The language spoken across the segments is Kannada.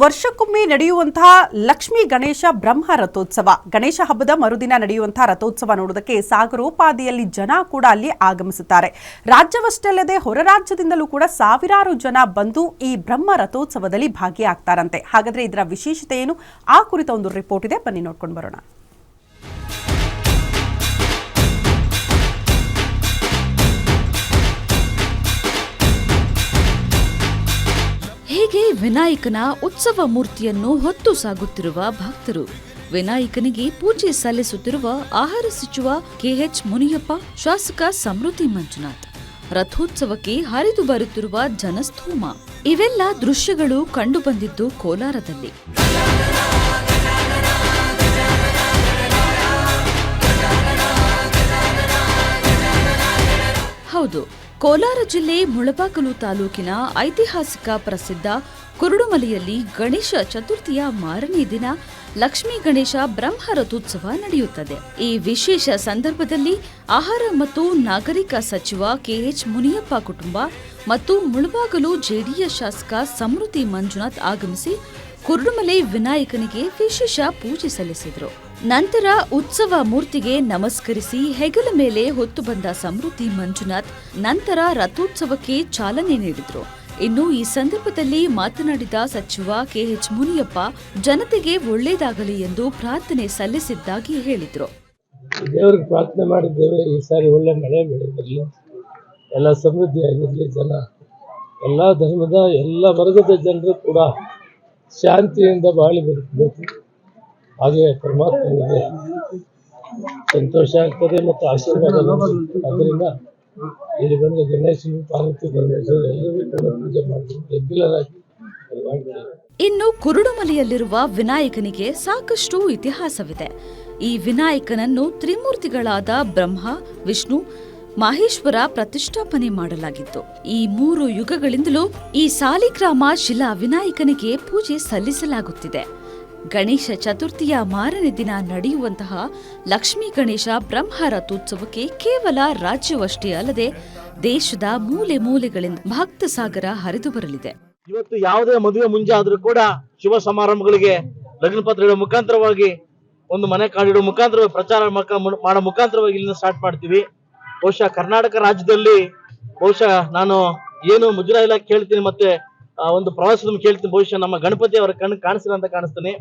ವರ್ಷಕ್ಕೊಮ್ಮೆ ನಡೆಯುವಂತಹ ಲಕ್ಷ್ಮೀ ಗಣೇಶ ಬ್ರಹ್ಮ ರಥೋತ್ಸವ. ಗಣೇಶ ಹಬ್ಬದ ಮರುದಿನ ನಡೆಯುವಂತಹ ರಥೋತ್ಸವ ನೋಡೋದಕ್ಕೆ ಸಾಗರೋಪಾದಿಯಲ್ಲಿ ಜನ ಕೂಡ ಅಲ್ಲಿ ಆಗಮಿಸುತ್ತಾರೆ. ರಾಜ್ಯವಷ್ಟೇ ಅಲ್ಲದೆ ಹೊರ ರಾಜ್ಯದಿಂದಲೂ ಕೂಡ ಸಾವಿರಾರು ಜನ ಬಂದು ಈ ಬ್ರಹ್ಮ ರಥೋತ್ಸವದಲ್ಲಿ ಭಾಗಿಯಾಗ್ತಾರಂತೆ. ಹಾಗಾದ್ರೆ ಇದರ ವಿಶೇಷತೆ ಏನು? ಆ ಕುರಿತ ಒಂದು ರಿಪೋರ್ಟ್ ಇದೆ, ಬನ್ನಿ ನೋಡ್ಕೊಂಡು ಬರೋಣ. ಹೀಗೆ ವಿನಾಯಕನ ಉತ್ಸವ ಮೂರ್ತಿಯನ್ನು ಹೊತ್ತು ಸಾಗುತ್ತಿರುವ ಭಕ್ತರು, ವಿನಾಯಕನಿಗೆ ಪೂಜೆ ಸಲ್ಲಿಸುತ್ತಿರುವ ಆಹಾರ ಸಚಿವ ಕೆಎಚ್ ಮುನಿಯಪ್ಪ, ಶಾಸಕ ಸಮೃದ್ಧಿ ಮಂಜುನಾಥ್, ರಥೋತ್ಸವಕ್ಕೆ ಹರಿದು ಬರುತ್ತಿರುವ ಜನಸ್ತೋಮ, ಇವೆಲ್ಲ ದೃಶ್ಯಗಳು ಕಂಡುಬಂದಿದ್ದು ಕೋಲಾರದಲ್ಲಿ. ಹೌದು, ಕೋಲಾರ ಜಿಲ್ಲೆ ಮುಳಬಾಗಿಲು ತಾಲೂಕಿನ ಐತಿಹಾಸಿಕ ಪ್ರಸಿದ್ಧ ಕುರುಡುಮಲೆಯಲ್ಲಿ ಗಣೇಶ ಚತುರ್ಥಿಯ ಮಾರನೇ ದಿನ ಲಕ್ಷ್ಮೀ ಗಣೇಶ ಬ್ರಹ್ಮ ರಥೋತ್ಸವ ನಡೆಯುತ್ತದೆ. ಈ ವಿಶೇಷ ಸಂದರ್ಭದಲ್ಲಿ ಆಹಾರ ಮತ್ತು ನಾಗರಿಕ ಸಚಿವ ಕೆಎಚ್ ಮುನಿಯಪ್ಪ ಕುಟುಂಬ ಮತ್ತು ಮುಳಬಾಗಿಲು ಜೆಡಿಎಸ್ ಶಾಸಕ ಸಮೃದ್ಧಿ ಮಂಜುನಾಥ್ ಆಗಮಿಸಿ ಕುರುಡುಮಲೆ ವಿನಾಯಕನಿಗೆ ವಿಶೇಷ ಪೂಜೆ ಸಲ್ಲಿಸಿದರು. ನಂತರ ಉತ್ಸವ ಮೂರ್ತಿಗೆ ನಮಸ್ಕರಿಸಿ ಹೆಗಲ ಮೇಲೆ ಹೊತ್ತು ಬಂದ ಸಮೃದ್ಧಿ ಮಂಜುನಾಥ್ ನಂತರ ರಥೋತ್ಸವಕ್ಕೆ ಚಾಲನೆ ನೀಡಿದರು. ಇನ್ನು ಈ ಸಂದರ್ಭದಲ್ಲಿ ಮಾತನಾಡಿದ ಸಚಿವ ಕೆಎಚ್ ಮುನಿಯಪ್ಪ, ಜನತೆಗೆ ಒಳ್ಳೆಯದಾಗಲಿ ಎಂದು ಪ್ರಾರ್ಥನೆ ಸಲ್ಲಿಸಿದ್ದಾಗಿ ಹೇಳಿದರು. ದೇವರಿಗೆ ಪ್ರಾರ್ಥನೆ ಮಾಡಿದ್ದೇವೆ, ಈ ಸಾರಿ ಒಳ್ಳೆ ಮಳೆ ಬರಲಿ, ಎಲ್ಲ ಸಮೃದ್ಧಿಯಾಗಿರಲಿ, ಜನ ಎಲ್ಲ ಧರ್ಮದ ಎಲ್ಲ ವರ್ಗದ ಜನರು ಕೂಡ ಶಾಂತಿಯಿಂದ ಬಾಳಿ ಬದುಕಬೇಕು. ಹಾಗೆ ಪರಮಾತ್ಮನಿಗೆ ಸಂತೋಷ ಆಗ್ತದೆ ಮತ್ತು ಆಶೀರ್ವಾದ. ಅದರಿಂದ ಇಲ್ಲಿ ಬಂದ ಗಣೇಶನು, ಪಾರ್ವತಿ ಪರಮೇಶ್ವರ ಎಲ್ಲರೂ ಕೂಡ ಪೂಜೆ ಮಾಡಬೇಕು, ರೆಗ್ಯುಲರ್ ಆಗಿ. ಇನ್ನು ಕುರುಡುಮಲೆಯಲ್ಲಿರುವ ವಿನಾಯಕನಿಗೆ ಸಾಕಷ್ಟು ಇತಿಹಾಸವಿದೆ. ಈ ವಿನಾಯಕನನ್ನು ತ್ರಿಮೂರ್ತಿಗಳಾದ ಬ್ರಹ್ಮ, ವಿಷ್ಣು, ಮಹೇಶ್ವರ ಪ್ರತಿಷ್ಠಾಪನೆ ಮಾಡಲಾಗಿತ್ತು. ಈ 3 ಯುಗಗಳಿಂದಲೂ ಈ ಸಾಲಿಗ್ರಾಮ ಶಿಲಾ ವಿನಾಯಕನಿಗೆ ಪೂಜೆ ಸಲ್ಲಿಸಲಾಗುತ್ತಿದೆ. ಗಣೇಶ ಚತುರ್ಥಿಯ ಮಾರನೇ ದಿನ ನಡೆಯುವಂತಹ ಲಕ್ಷ್ಮೀ ಗಣೇಶ ಬ್ರಹ್ಮ ರಥೋತ್ಸವಕ್ಕೆ ಕೇವಲ ರಾಜ್ಯವಷ್ಟೇ ಅಲ್ಲದೆ ದೇಶದ ಮೂಲೆ ಮೂಲೆಗಳಿಂದ ಭಕ್ತ ಸಾಗರ ಹರಿದು ಬರಲಿದೆ. ಇವತ್ತು ಯಾವುದೇ ಮದುವೆ ಮುಂಜೆ ಆದ್ರೂ ಕೂಡ ಶುಭ ಸಮಾರಂಭಗಳಿಗೆ ಲಗ್ನ ಪತ್ರ ಇಡೋ ಮುಖಾಂತರವಾಗಿ, ಒಂದು ಮನೆ ಕಾರ್ಡ್ ಇಡೋ ಮುಖಾಂತರ, ಪ್ರಚಾರ ಮಾಡೋ ಮುಖಾಂತರವಾಗಿ ಇಲ್ಲಿಂದ ಸ್ಟಾರ್ಟ್ ಮಾಡ್ತೀವಿ. ಬಹುಶಃ ಕರ್ನಾಟಕ ರಾಜ್ಯದಲ್ಲಿ ಬಹುಶಃ ನಾನು ಏನು ಮುಜರಾಯಿ ಇಲಾಖೆ ಕೇಳ್ತೀನಿ, ಮತ್ತೆ ಒಂದು ಪ್ರವಾಸೋದ್ಯಮ ಕೇಳ್ತೀನಿ, ಬಹುಶಃ ನಮ್ಮ ಗಣಪತಿ ಅವರ ಕಣ್ಣು ಕಾಣಿಸಿಲ್ಲ ಅಂತ ಕಾಣಿಸ್ತಾನೆ.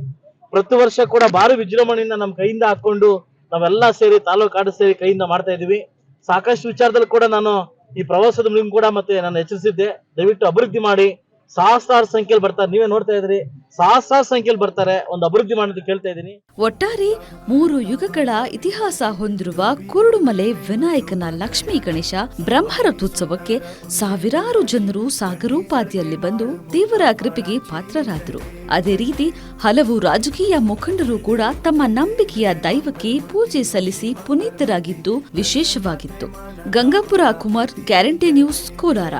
ಪ್ರತಿ ವರ್ಷ ಕೂಡ ಭಾರಿ ವಿಜೃಂಭಣೆಯಿಂದ ನಮ್ಮ ಕೈಯಿಂದ ಹಾಕೊಂಡು ನಾವೆಲ್ಲ ಸೇರಿ ತಾಲೂಕು ಆಡ ಸೇರಿ ಕೈಯಿಂದ ಮಾಡ್ತಾ ಇದೀವಿ. ಸಾಕಷ್ಟು ವಿಚಾರದಲ್ಲಿ ಕೂಡ ನಾನು ಈ ಪ್ರವಾಸೋದ್ಯಮ ಕೂಡ ಮತ್ತೆ ನಾನು ಎಚ್ಚರಿಸಿದ್ದೆ, ದಯವಿಟ್ಟು ಅಭಿವೃದ್ಧಿ ಮಾಡಿ. ಸಹಸ್ರಾರು ಸಂಖ್ಯೆಯಲ್ಲಿ ಬರ್ತಾರೆ, ನೀವೇ ನೋಡ್ತಾ ಇದ್ರಿ, ಸಹಸ್ರಾರು ಸಂಖ್ಯೆಯಲ್ಲಿ ಬರ್ತಾರೆ, ಒಂದು ಅಭಿವೃದ್ಧಿ ಮಾಡೋದು ಕೇಳ್ತಾ ಇದ್ದೀನಿ. ಒಟ್ಟಾರೆ 3 ಯುಗಗಳ ಇತಿಹಾಸ ಹೊಂದಿರುವ ಕುರುಡುಮಲೆ ವಿನಾಯಕನ ಲಕ್ಷ್ಮೀ ಗಣೇಶ ಬ್ರಹ್ಮರಥೋತ್ಸವಕ್ಕೆ ಸಾವಿರಾರು ಜನರು ಸಾಗರೋಪಾದಿಯಲ್ಲಿ ಬಂದು ದೇವರ ಕೃಪೆಗೆ ಪಾತ್ರರಾದರು. ಅದೇ ರೀತಿ ಹಲವು ರಾಜಕೀಯ ಮುಖಂಡರು ಕೂಡ ತಮ್ಮ ನಂಬಿಕೆಯ ದೈವಕ್ಕೆ ಪೂಜೆ ಸಲ್ಲಿಸಿ ಪುನೀತರಾಗಿದ್ದು ವಿಶೇಷವಾಗಿತ್ತು. Gangapura Kumar, guarantee news, Kolar.